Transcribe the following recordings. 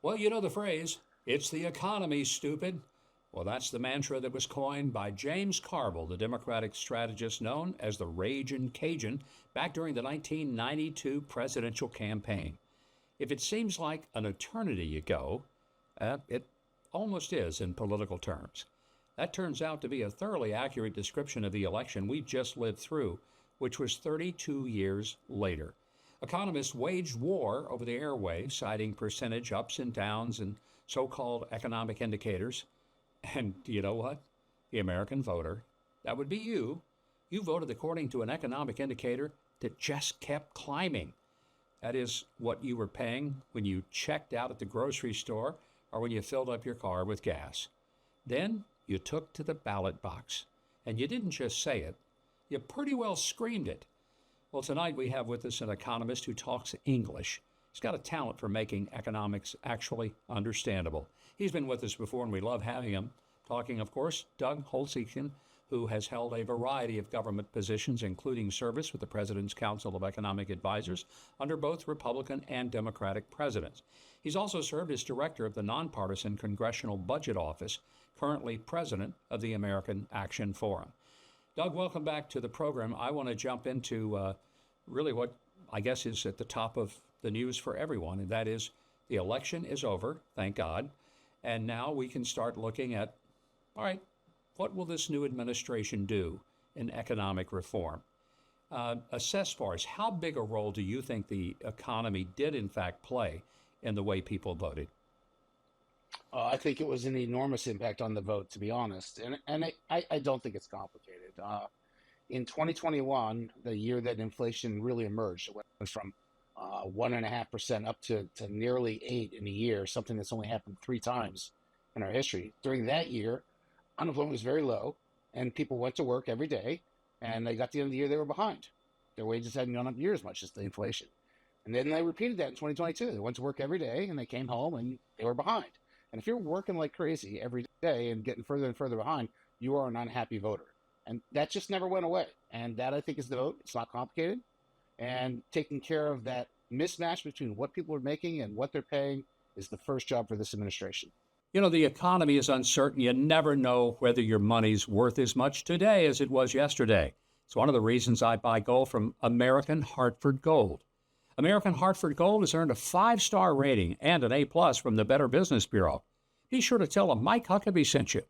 Well, you know the phrase, it's the economy, stupid. Well, that's the mantra that was coined by James Carville, the Democratic strategist known as the Ragin' Cajun, back during the 1992 presidential campaign. If it seems like an eternity ago, it almost is in political terms. That turns out to be a thoroughly accurate description of the election we just lived through, which was 32 years later. Economists waged war over the airwaves, citing percentage ups and downs and so called economic indicators. And do you know what? The American voter, that would be you voted according to an economic indicator that just kept climbing. That is what you were paying when you checked out at the grocery store or when you filled up your car with gas. Then you took to the ballot box. And you didn't just say it, you pretty well screamed it. Well, tonight we have with us an economist who talks English. He's got a talent for making economics actually understandable. He's been with us before, and we love having him. Talking, of course, Doug Holtz-Eakin, who has held a variety of government positions, including service with the President's Council of Economic Advisors under both Republican and Democratic presidents. He's also served as director of the nonpartisan Congressional Budget Office, currently president of the American Action Forum. Doug, welcome back to the program. I want to jump into really what I guess is at the top of the news for everyone, and that is the election is over, thank God, and now we can start looking at, all right, what will this new administration do in economic reform? Assess for us, how big a role do you think the economy did in fact play in the way people voted? I think it was an enormous impact on the vote, to be honest, and I don't think it's complicated. In 2021, the year that inflation really emerged, it went from 1.5% up to nearly 8 in a year, something that's only happened 3 times in our history. During that year, unemployment was very low, and people went to work every day, and they got to the end of the year, they were behind. Their wages hadn't gone up near as much as the inflation. And then they repeated that in 2022. They went to work every day, and they came home, and they were behind. And if you're working like crazy every day and getting further and further behind, you are an unhappy voter. And that just never went away. And that, I think, is the vote. It's not complicated. And taking care of that mismatch between what people are making and what they're paying is the first job for this administration. You know, the economy is uncertain. You never know whether your money's worth as much today as it was yesterday. It's one of the reasons I buy gold from American Hartford Gold. American Hartford Gold has earned a 5-star rating and an A+ from the Better Business Bureau. Be sure to tell them Mike Huckabee sent you.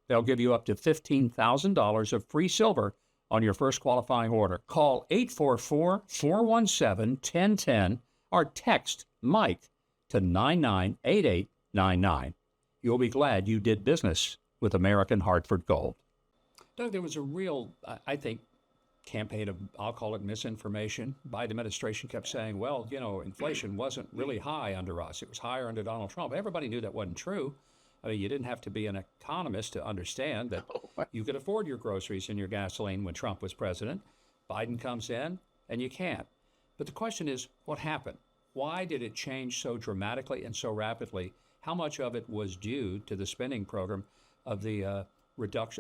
They'll give you up to $15,000 of free silver on your first qualifying order. Call 844-417-1010 or text Mike to 998899. You'll be glad you did business with American Hartford Gold. Doug, there was a real, I think, campaign of, I'll call it misinformation. Biden administration kept saying, well, you know, inflation wasn't really high under us. It was higher under Donald Trump. Everybody knew that wasn't true. I mean, you didn't have to be an economist to understand that you could afford your groceries and your gasoline when Trump was president. Biden comes in and you can't. But the question is, what happened? Why did it change so dramatically and so rapidly? How much of it was due to the spending program of the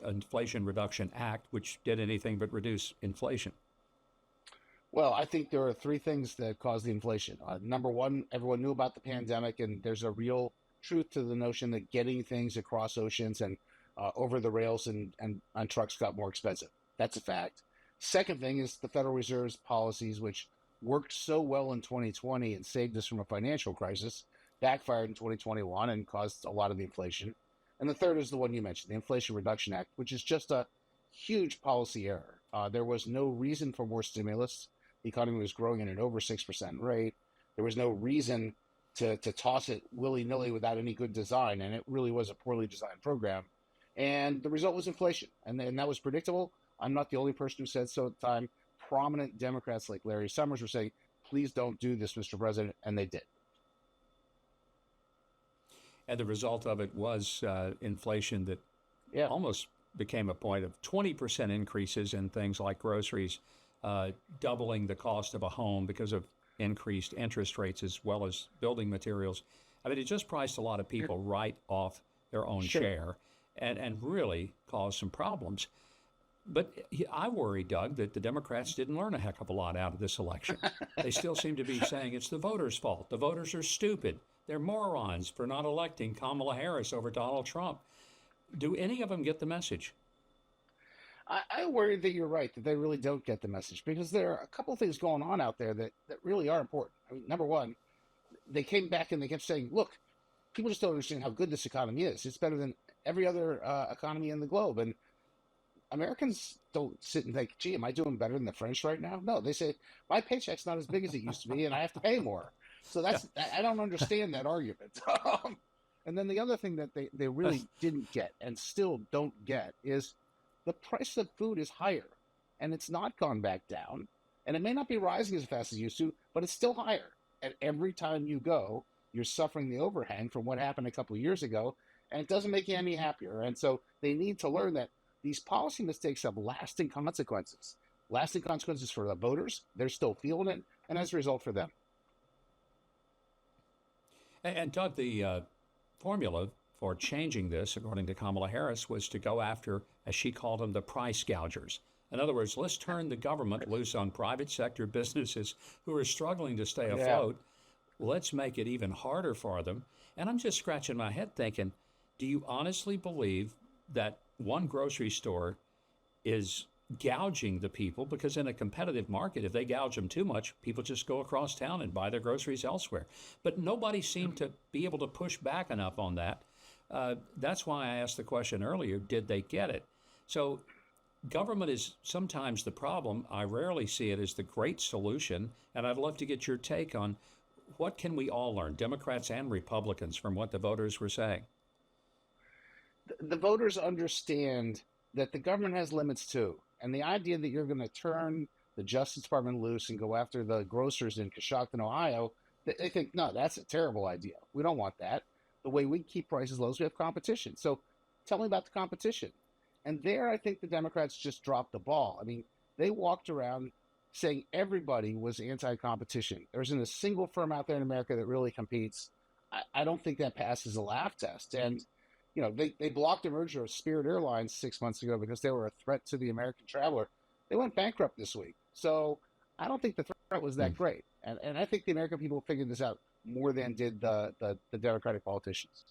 Inflation Reduction Act, which did anything but reduce inflation? Well, I think there are 3 things that caused the inflation. Number one, everyone knew about the pandemic, and there's a real truth to the notion that getting things across oceans and over the rails and on trucks got more expensive. That's a fact. Second thing is the Federal Reserve's policies, which worked so well in 2020 and saved us from a financial crisis, backfired in 2021 and caused a lot of the inflation. And the third is the one you mentioned, the Inflation Reduction Act, which is just a huge policy error. There was no reason for more stimulus. The economy was growing at an over 6% rate. There was no reason to toss it willy-nilly without any good design, and it really was a poorly designed program. And the result was inflation, and that was predictable. I'm not the only person who said so at the time. Prominent Democrats like Larry Summers were saying, please don't do this, Mr. President, and they did. And the result of it was inflation that almost became a point of 20% increases in things like groceries, doubling the cost of a home because of increased interest rates as well as building materials. I mean, it just priced a lot of people right off their own share and really caused some problems. But I worry, Doug, that the Democrats didn't learn a heck of a lot out of this election. They still seem to be saying it's the voters' fault. The voters are stupid. They're morons for not electing Kamala Harris over Donald Trump. Do any of them get the message? I worry that you're right, that they really don't get the message because there are a couple of things going on out there that really are important. I mean, number one, they came back and they kept saying, look, people just don't understand how good this economy is. It's better than every other economy in the globe. And Americans don't sit and think, gee, am I doing better than the French right now? No, they say, my paycheck's not as big as it used to be and I have to pay more. So I don't understand that argument. And then the other thing that they really didn't get and still don't get is the price of food is higher and it's not gone back down. And it may not be rising as fast as it used to, but it's still higher. And every time you go, you're suffering the overhang from what happened a couple of years ago, and it doesn't make you any happier. And so they need to learn that these policy mistakes have lasting consequences. Lasting consequences for the voters. They're still feeling it, and as a result for them. And Doug, the formula for changing this, according to Kamala Harris, was to go after, as she called them, the price gougers. In other words, let's turn the government loose on private sector businesses who are struggling to stay afloat. Let's make it even harder for them. And I'm just scratching my head thinking, do you honestly believe that one grocery store is gouging the people? Because in a competitive market, if they gouge them too much, people just go across town and buy their groceries elsewhere. But nobody seemed to be able to push back enough on that. That's why I asked the question earlier, did they get it? So government is sometimes the problem. I rarely see it as the great solution. And I'd love to get your take on what can we all learn, Democrats and Republicans, from what the voters were saying? The voters understand that the government has limits too. And the idea that you're going to turn the Justice Department loose and go after the grocers in Coshocton, Ohio, they think, no, that's a terrible idea. We don't want that. The way we keep prices low is we have competition. So tell me about the competition. And there, I think the Democrats just dropped the ball. I mean, they walked around saying everybody was anti-competition. There isn't a single firm out there in America that really competes. I don't think that passes a laugh test. And, you know, they blocked the merger of Spirit Airlines 6 months ago because they were a threat to the American traveler. They went bankrupt this week. So I don't think the threat was that great. And I think the American people figured this out more than did the Democratic politicians.